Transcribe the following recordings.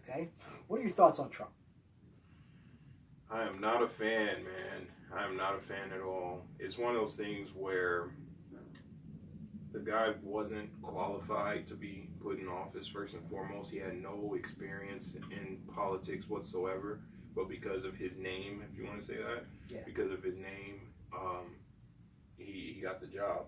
Okay? What are your thoughts on Trump? I am not a fan, man. I am not a fan at all. It's one of those things where the guy wasn't qualified to be put in office, first and foremost. He had no experience in politics whatsoever, but because of his name, if you want to say that, because of his name, he got the job.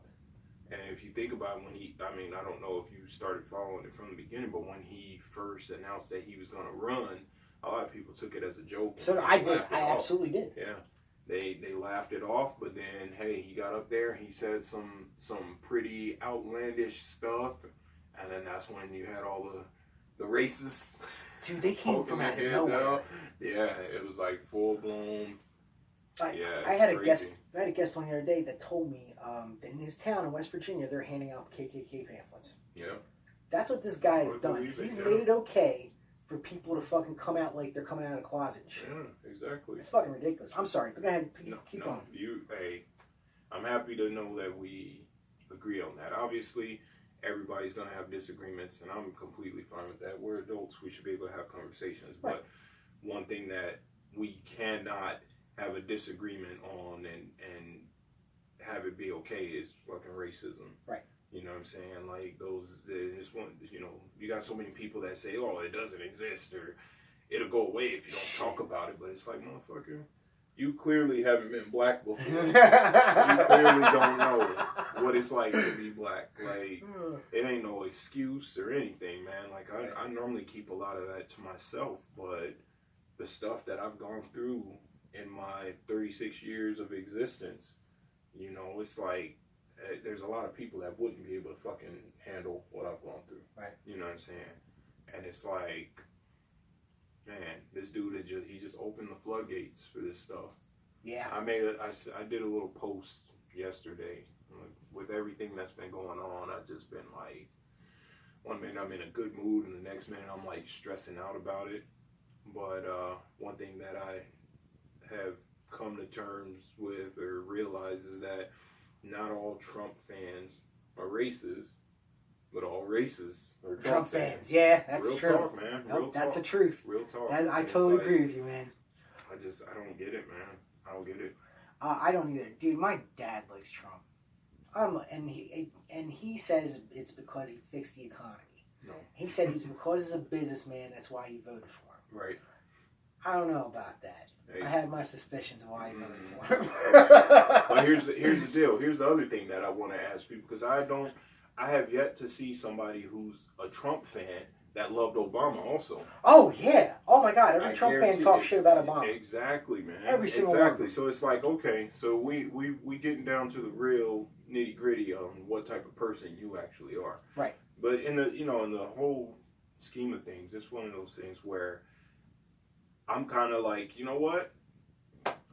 And if you think about it, I don't know if you started following it from the beginning, but when he first announced that he was going to run, a lot of people took it as a joke. So I did. I absolutely did. Yeah. They laughed it off, but then, hey, he got up there, he said some pretty outlandish stuff, and then that's when you had all the racists. Dude, they came from out of nowhere. Yeah, it was like full-blown. I had a guest on the other day that told me that in his town in West Virginia, they're handing out KKK pamphlets. Yeah. That's what this guy has done. He's made it okay for people to fucking come out like they're coming out of the closet and shit. Yeah, exactly. It's fucking ridiculous. I'm sorry, but go ahead, keep going. I'm happy to know that we agree on that. Obviously, everybody's going to have disagreements, and I'm completely fine with that. We're adults. We should be able to have conversations. Right. But one thing that we cannot have a disagreement on and have it be okay is fucking racism. Right. You know what I'm saying? Like this one, you got so many people that say, oh, it doesn't exist or it'll go away if you don't talk about it. But it's like, motherfucker, you clearly haven't been black before. You clearly don't know what it's like to be black. Like, it ain't no excuse or anything, man. Like, I normally keep a lot of that to myself, but the stuff that I've gone through in my 36 years of existence, it's like, there's a lot of people that wouldn't be able to fucking handle what I've gone through. Right. You know what I'm saying? And it's like, man, this dude he just opened the floodgates for this stuff. Yeah. I did a little post yesterday with everything that's been going on. I've just been like, one minute I'm in a good mood and the next minute I'm like stressing out about it. But one thing that I have come to terms with or realized is that not all Trump fans are racist, but all racists are Trump fans. Yeah, that's Real true. Real talk, man. Nope, that's the truth. Real talk. I totally agree with you, man. I don't get it, man. I don't get it. I don't either. Dude, my dad likes Trump. And he says it's because he fixed the economy. No. He said it's because he's a businessman, that's why he voted for him. Right. I don't know about that. Hey. I had my suspicions of why he voted for him. But here's the deal. Here's the other thing that I want to ask people, because I have yet to see somebody who's a Trump fan that loved Obama also. Oh, yeah. Oh, my God. Every Trump fan talks shit about Obama. Exactly, man. Every single one. Exactly. So it's like, okay, so we getting down to the real nitty gritty on what type of person you actually are. Right. But in the whole scheme of things, it's one of those things where I'm kind of like, you know what?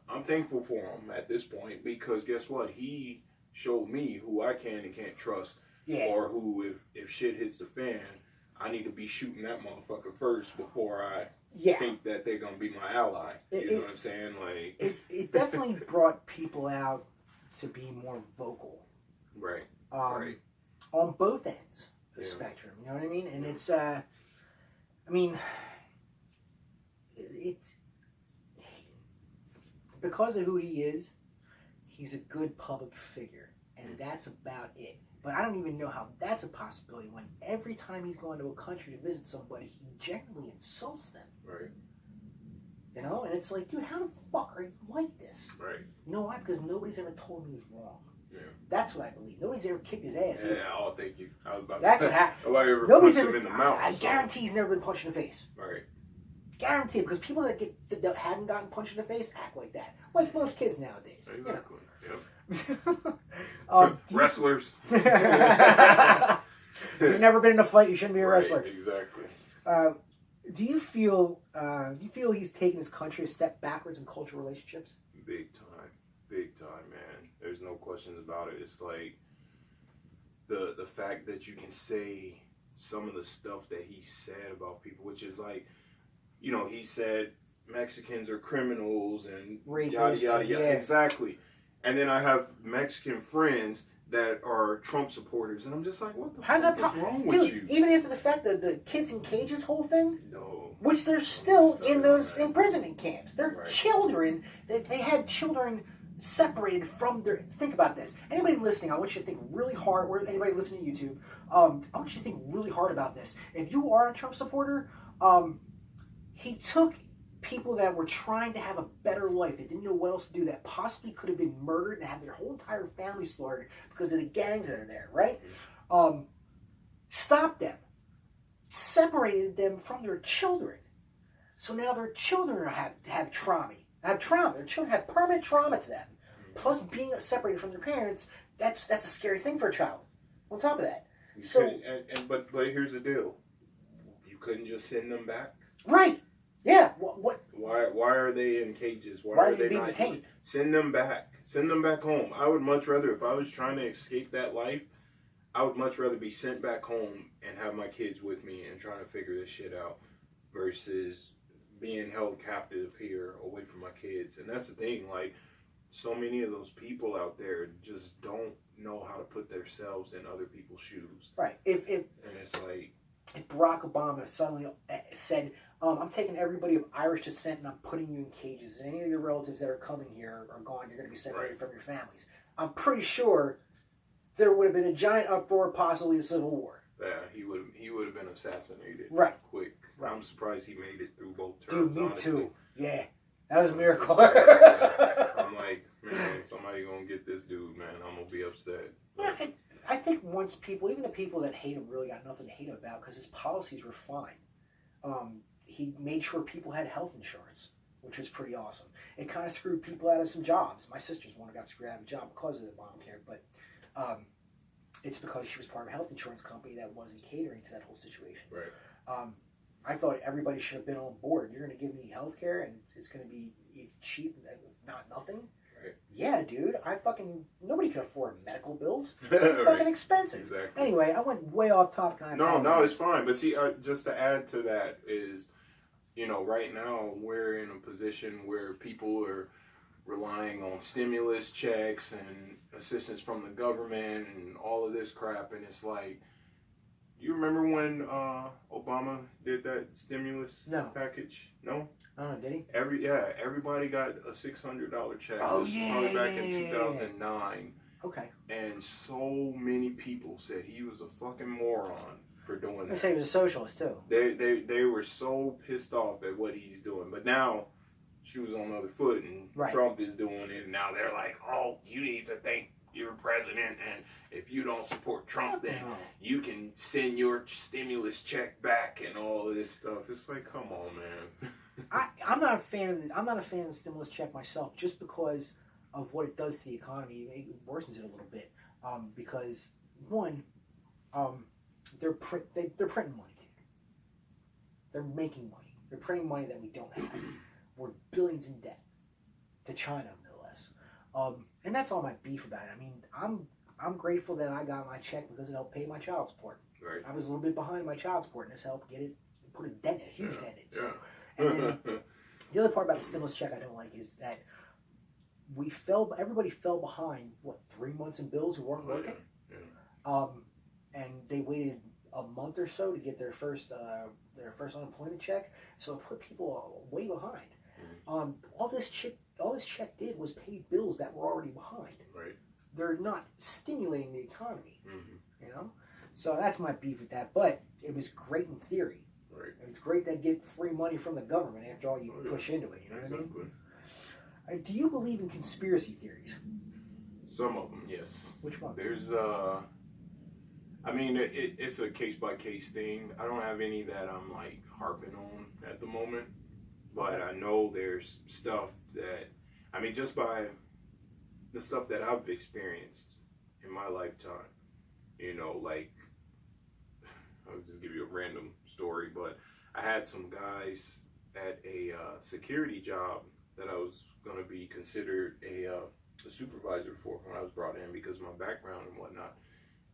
I'm thankful for him at this point, because guess what? He showed me who I can and can't trust. Yeah. Or who, if shit hits the fan, I need to be shooting that motherfucker first before I think that they're going to be my ally. You know what I'm saying? Like it definitely brought people out to be more vocal. Right. Right. On both ends of the spectrum. You know what I mean? And it's, it's because of who he is, he's a good public figure, and that's about it. But I don't even know how that's a possibility when every time he's going to a country to visit somebody, he generally insults them. Right. You know? And it's like, dude, how the fuck are you like this? Right. You know why? Because nobody's ever told him he was wrong. Yeah. That's what I believe. Nobody's ever kicked his ass. Yeah, oh, thank you. I was about that's to say. What happened. Nobody ever punched him in the mouth. I guarantee he's never been punched in the face. Right. Guarantee it, because people that haven't gotten punched in the face act like that. Like most kids nowadays. Exactly. Yep. Wrestlers. If you've never been in a fight, you shouldn't be a wrestler. Exactly. Do you feel he's taken his country a step backwards in cultural relationships? Big time, man. There's no questions about it. It's like the fact that you can say some of the stuff that he said about people, which is like, he said Mexicans are criminals and rapists, yada yada yada. Yeah. Exactly. And then I have Mexican friends that are Trump supporters, and I'm just like, what the fuck is wrong with you? Even after the fact that the kids in cages whole thing? No. which they're still in those Right. imprisonment camps. They're Right. children. They had children separated from their. Think about this. Anybody listening, I want you to think really hard. Or anybody listening to YouTube, I want you to think really hard about this. If you are a Trump supporter, he took people that were trying to have a better life, that didn't know what else to do, that possibly could have been murdered and had their whole entire family slaughtered because of the gangs that are there, right? Stopped them, separated them from their children. So now their children have trauma. Their children have permanent trauma to them. Plus, being separated from their parents, that's a scary thing for a child. On top of that, but here's the deal: you couldn't just send them back. Right? Yeah. What? Why are they in cages? Why are they not being detained? Send them back. Send them back home. I would much rather, if I was trying to escape that life, I would much rather be sent back home and have my kids with me and trying to figure this shit out versus being held captive here away from my kids. And that's the thing, like, so many of those people out there just don't know how to put themselves in other people's shoes. Right. And it's like, if Barack Obama suddenly said, I'm taking everybody of Irish descent and I'm putting you in cages, and any of your relatives that are coming here are gone, you're going to be separated from your families, I'm pretty sure there would have been a giant uproar, possibly a civil war. yeah, he would have been assassinated. Right. Quick. Right. I'm surprised he made it through both terms. Dude, me honestly. too. Yeah. That was a miracle. I'm like, man, somebody gonna get this dude, man. I'm gonna be upset. Yeah, I think once people, even the people that hate him, really got nothing to hate him about because his policies were fine. He made sure people had health insurance, which was pretty awesome. It kind of screwed people out of some jobs. My sister's one who got screwed out of a job because of the Obamacare, but it's because she was part of a health insurance company that wasn't catering to that whole situation. Right. I thought everybody should have been on board. You're going to give me health care and it's going to be cheap, not nothing. Right. Yeah, dude. Nobody can afford medical bills. Right. They're fucking expensive. Exactly. Anyway, I went way off topic. No, it's fine. But see, just to add to that is, right now we're in a position where people are relying on stimulus checks and assistance from the government and all of this crap, and it's like, you remember when Obama did that stimulus package? No? Oh, did he? Everybody got a $600 check. Oh, It was yeah, probably back yeah, in yeah, 2009. Okay. And so many people said he was a fucking moron for doing They that. say he was a socialist, too. They were so pissed off at what he's doing. But now, shoes on the other foot, and Right. Trump is doing it. And now they're like, oh, you need to thank your president, and if you don't support Trump, then you can send your stimulus check back and all of this stuff. It's like, come on, man. I'm not a fan of the stimulus check myself, just because of what it does to the economy. It worsens it a little bit because one, they're printing money. They're making money. They're printing money that we don't have. We're billions in debt to China, no less. And that's all my beef about it. I mean, I'm grateful that I got my check because it helped pay my child support. Right. I was a little bit behind my child support, and this helped get it, put a dent in it, a huge dent in it. So, Yeah. and then the other part about the stimulus check I don't like is that everybody fell behind, 3 months in bills who weren't working? Yeah. And they waited a month or so to get their first unemployment check, so it put people way behind. Mm-hmm. All this check did was pay bills that were already behind. Right. They're not stimulating the economy, Mm-hmm. So that's my beef with that. But it was great in theory. Right. It's great to get free money from the government after all you push into it. You know what I mean? Do you believe in conspiracy theories? Some of them, yes. Which ones? There's it's a case by case thing. I don't have any that I'm like harping on at the moment, but I know there's stuff that, just by the stuff that I've experienced in my lifetime, like, I'll just give you a random story, but I had some guys at a security job that I was going to be considered a supervisor for when I was brought in because of my background and whatnot.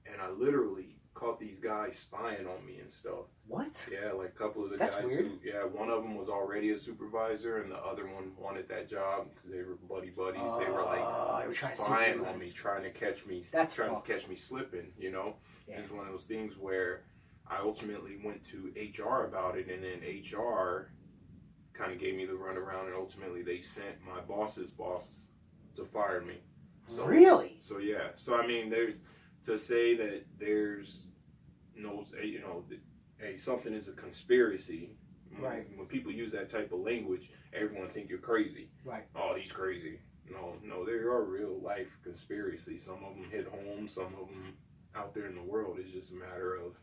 And I literally caught these guys spying on me and stuff. What? Yeah, like a couple of the That's guys weird. one of them was already a supervisor and the other one wanted that job because they were buddies. They were like spying on me, trying to catch me, That's trying fucked. to catch me slipping, Yeah. It's one of those things where I ultimately went to HR about it, and then HR kind of gave me the runaround, and ultimately they sent my boss's boss to fire me. So, Really? So yeah. So I mean, there's to say that there's no, hey, something is a conspiracy. Right. When people use that type of language, everyone think you're crazy. Right. Oh, he's crazy. No, there are real life conspiracies. Some of them hit home. Some of them out there in the world. It's just a matter of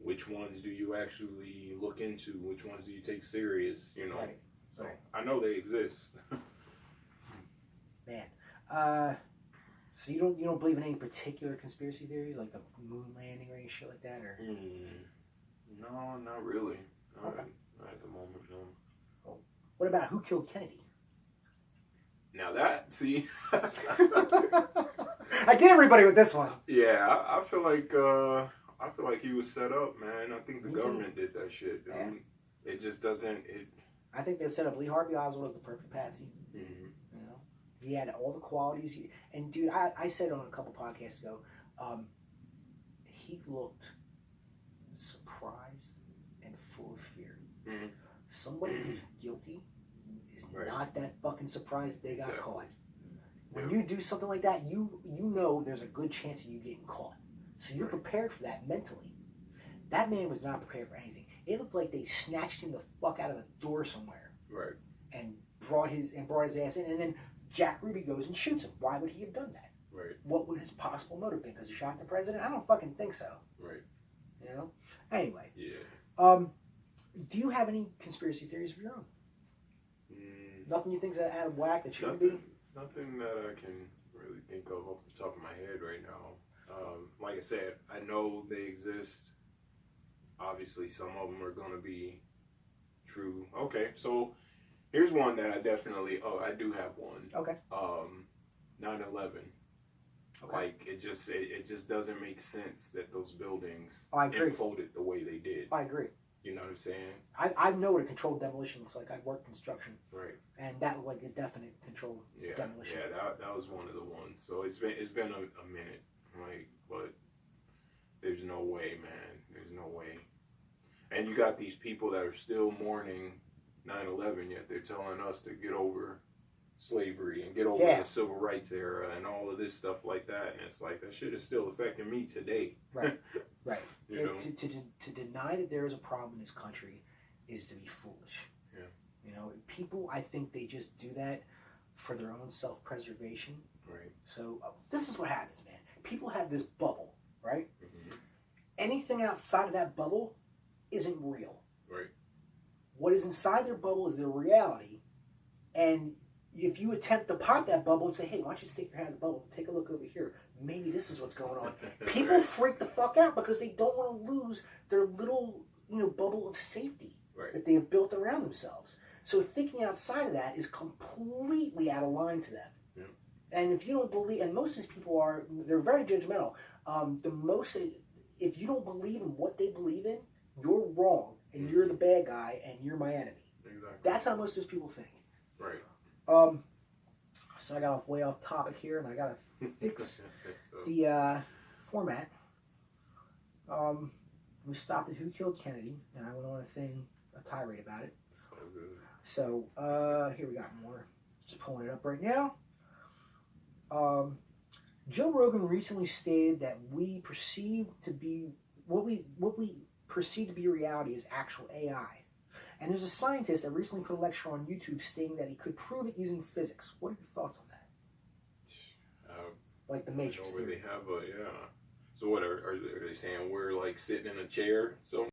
which ones do you actually look into? Which ones do you take serious? Right. So Right. I know they exist. Man. So you don't believe in any particular conspiracy theories, like the moon landing or any shit like that, or? No, not really. Okay. Not at the moment, no. Oh. What about who killed Kennedy? Now that, see. I get everybody with this one. Yeah, I feel like he was set up, man. I think the Me too. government did that shit. Yeah. It just doesn't. I think they set up Lee Harvey Oswald as the perfect patsy. Mm-hmm. You know, he had all the qualities. And dude, I said on a couple podcasts ago, he looked surprised and full of fear. Mm-hmm. Somebody who's guilty is Right. not that fucking surprised that they got Exactly. caught. When Yeah. you do something like that, you know there's a good chance of you getting caught. So you're Right. prepared for that mentally. That man was not prepared for anything. It looked like they snatched him the fuck out of a door somewhere Right. and brought his ass in, and then Jack Ruby goes and shoots him. Why would he have done that? Right. What would his possible motive be? Because he shot the president? I don't fucking think so. Right. You know? Anyway. Yeah. Do you have any conspiracy theories of your own? Nothing you think's out of whack that shouldn't be? Nothing that I can really think of off the top of my head right now. Like I said, I know they exist. Obviously, some of them are going to be true. Okay, so here's one that I definitely. Oh, I do have one. Okay. 9/11. Okay. Like it just doesn't make sense that those buildings I agree. imploded the way they did. I agree. You know what I'm saying? I know what a controlled demolition looks like. I worked construction. Right. And that looked like a definite controlled demolition. Yeah, that was one of the ones. So it's been a minute, like, but there's no way, man. There's no way. And you got these people that are still mourning 9/11, yet they're telling us to get over slavery and get over the civil rights era and all of this stuff like that. And it's like that shit is still affecting me today. Right. Right. You know? To deny that there is a problem in this country is to be foolish. Yeah. You know, people, I think they just do that for their own self-preservation. Right. So this is what happens, man. People have this bubble, right? Mm-hmm. Anything outside of that bubble isn't real. Right. What is inside their bubble is their reality. And if you attempt to pop that bubble and say, hey, why don't you stick your head in the bubble, take a look over here, maybe this is what's going on. People Right. freak the fuck out because they don't want to lose their little, bubble of safety Right. that they have built around themselves. So thinking outside of that is completely out of line to them. Yeah. And if you don't believe, and most of these people they're very judgmental. If you don't believe in what they believe in, you're wrong, and you're the bad guy, and you're my enemy. Exactly. That's how most of those people think. Right. So I got way off topic here, and I got to fix So, the format. We stopped at who killed Kennedy, and I went on a tirade about it. so good. So here we got more. Just pulling it up right now. Joe Rogan recently stated that we perceive to be what we perceive to be reality is actual AI. And there's a scientist that recently put a lecture on YouTube stating that he could prove it using physics. What are your thoughts on that? Like the Matrix where theory. they have a So what are they saying? We're like sitting in a chair, so